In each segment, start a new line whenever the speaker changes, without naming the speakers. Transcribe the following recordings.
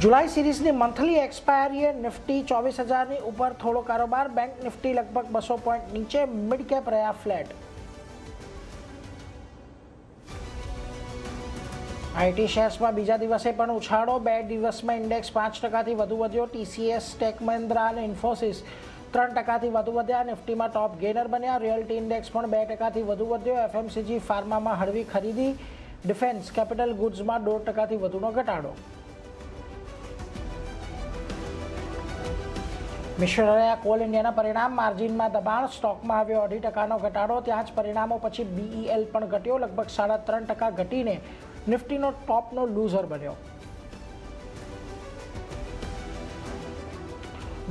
जुलाई series ની monthly એક્સપાયરીએ Nifty 24,000 ની ઉપર થોડો કારોબાર, બેંક નિફ્ટી લગભગ 200 પોઈન્ટ નીચે, મિડ કેપ રહ્યા ફ્લેટ। આઈટી શેર્સમાં બીજા દિવસે પણ ઉછાળો, બે દિવસમાં ઇન્ડેક્સ 5%થી વધુ વધ્યો। ટીસીએસ, ટેક મહિન્દ્રા અને ઇન્ફોસિસ 3%થી વધુ વધ્યા। નિફ્ટીમાં ટોપ ગેનર બન્યા। રિયલ્ટી ઇન્ડેક્સ પણ 2%થી વધુ વધ્યો। એફએમસીજી, ફાર્મામાં હળવી ખરીદી। ડિફેન્સ, કેપિટલ ગુડ્સમાં 1.5%થી વધુનો ઘટાડો। મિશ્ર રહ્યા કોલ ઇન્ડિયાના પરિણામ, માર્જિનમાં દબાણ, સ્ટોકમાં આવ્યો 2.5%નો ઘટાડો। ત્યાં જ પરિણામો પછી બીઈએલ પણ ઘટ્યો, લગભગ 3.5% ઘટીને નિફ્ટીનો ટોપનો લૂઝર બન્યો।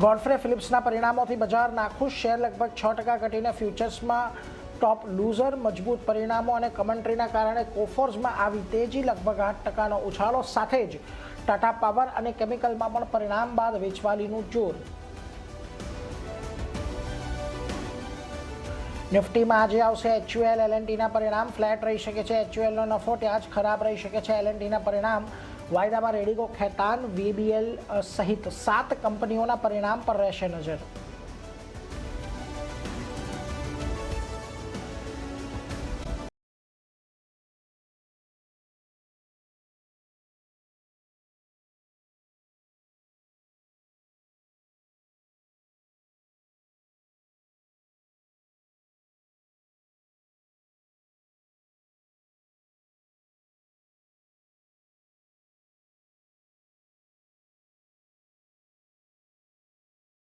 ગોડફ્રે ફિલિપ્સના પરિણામોથી બજાર નાખુશ, શેર લગભગ 6% ઘટીને ફ્યુચર્સમાં ટોપ લૂઝર। મજબૂત પરિણામો અને કમેન્ટ્રીના કારણે કોફોર્સમાં આવી તેજી, લગભગ 8%નો ઉછાળો। સાથે જ ટાટા પાવર અને કેમિકલમાં પણ પરિણામ બાદ વેચવાલીનું જોર। નિફ્ટીમાં આજે આવશે એચયુએલ, એલએનટીના પરિણામ, ફ્લેટ રહી શકે છે। એચયુએલનો નફો ત્યાં જ ખરાબ રહી શકે છે। એલએનટીના પરિણામ વાયદામાં રેડિકો, ખેતાન, વીબીએલ સહિત 7 કંપનીઓના પરિણામ પર રહેશે નજર।